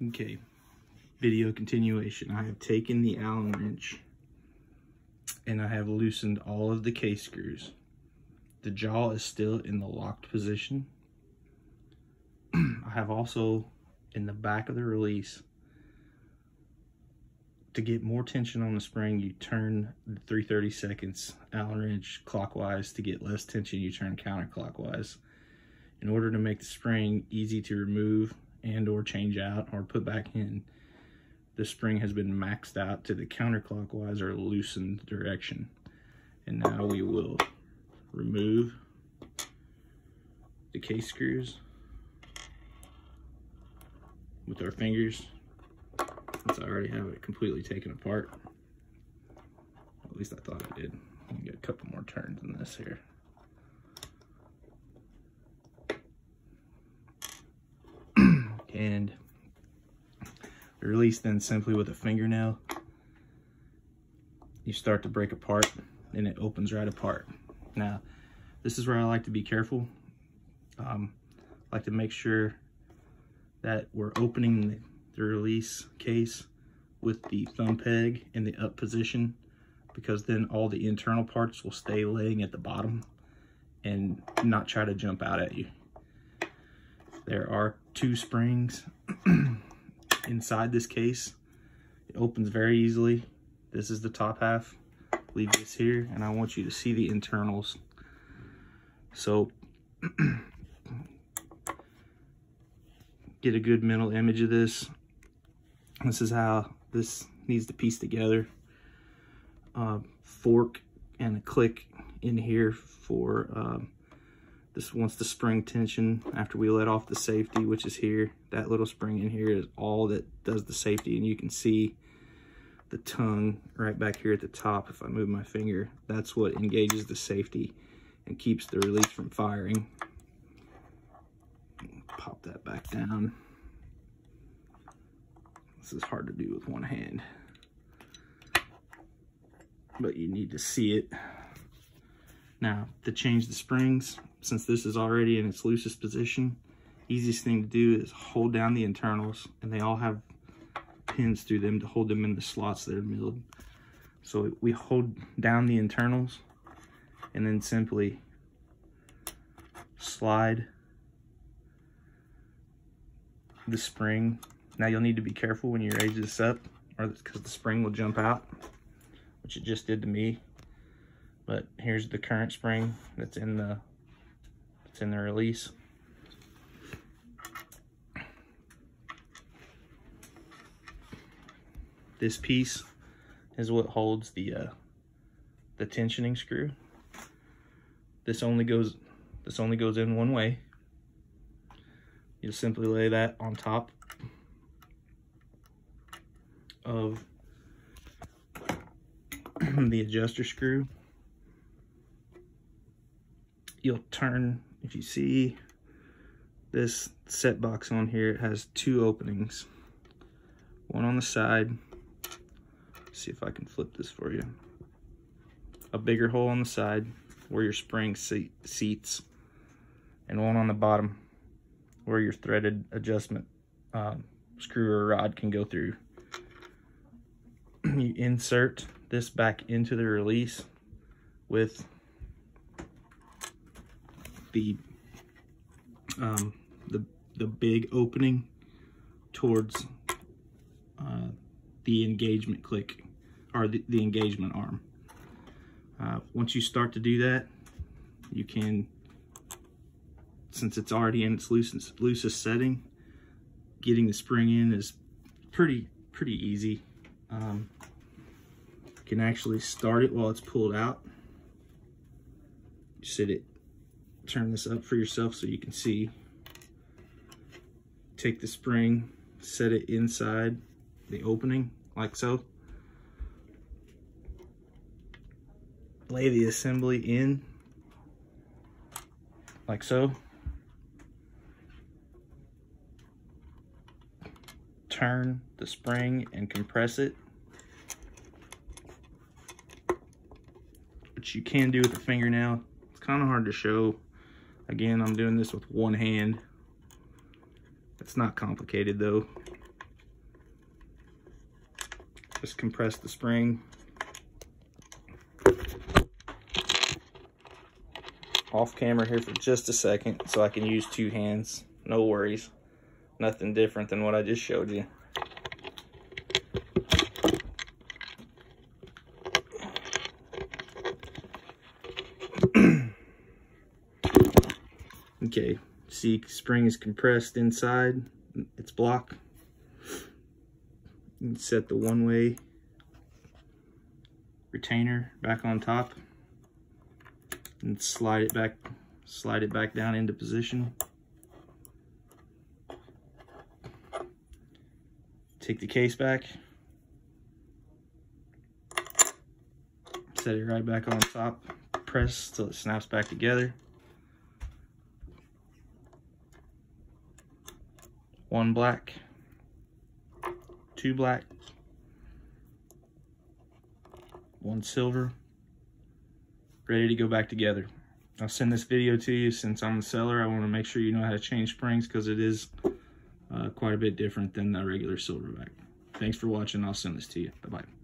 Okay, video continuation. I have taken the Allen wrench and I have loosened all of the case screws. The jaw is still in the locked position. I have also, in the back of the release, to get more tension on the spring, you turn the 3/32 Allen wrench clockwise. To get less tension, you turn counterclockwise. In order to make the spring easy to remove and or change out or put back in, the spring has been maxed out to the counterclockwise or loosened direction. And now we will remove the case screws with our fingers, since I already have it completely taken apart. At least I thought I did. Let me get a couple more turns in this here. And release then simply with a fingernail. You start to break apart and it opens right apart. Now, this is where I like to be careful. I like to make sure that we're opening the release case with the thumb peg in the up position, because then all the internal parts will stay laying at the bottom and not try to jump out at you. There are 2 springs inside this case. It opens very easily. This is the top half. Leave this here, and I want you to see the internals. So get a good mental image of this. This is how this needs to piece together. Fork and a click in here for this. Once the spring tension, after we let off the safety, which is here, that little spring in here is all that does the safety. And you can see the tongue right back here at the top. If I move my finger, that's what engages the safety and keeps the release from firing. Pop that back down. This is hard to do with one hand, but you need to see it. Now, to change the springs, since this is already in its loosest position, easiest thing to do is hold down the internals, and they all have pins through them to hold them in the slots that are milled. So we hold down the internals and then simply slide the spring. Now you'll need to be careful when you raise this up, or because the spring will jump out, which it just did to me. But here's the current spring that's in the release. This piece is what holds the tensioning screw. This only goes in one way. You'll simply lay that on top of the adjuster screw. You'll turn, if you see this set box on here, it has 2 openings. One on the side. Let's see if I can flip this for you. A bigger hole on the side where your spring seats, and one on the bottom where your threaded adjustment screw or rod can go through. You insert this back into the release with the big opening towards the engagement click, or the engagement arm. Once you start to do that, you can, since it's already in its loosest setting, getting the spring in is pretty easy. You can actually start it while it's pulled out. You sit it, turn this up for yourself so you can see. Take the spring, set it inside the opening like so. Lay the assembly in like so. Turn the spring and compress it, which you can do with a fingernail. It's kind of hard to show. Again, I'm doing this with one hand. It's not complicated though. Just compress the spring. Off camera here for just a second so I can use 2 hands. No worries. Nothing different than what I just showed you. Okay, see, spring is compressed inside its block. You can set the one-way retainer back on top and slide it back down into position. Take the case back, set it right back on top, press till it snaps back together. 1 black, 2 black, 1 silver, ready to go back together. I'll send this video to you. Since I'm the seller, I want to make sure you know how to change springs, because it is quite a bit different than the regular silverback. Thanks for watching. I'll send this to you. Bye-bye.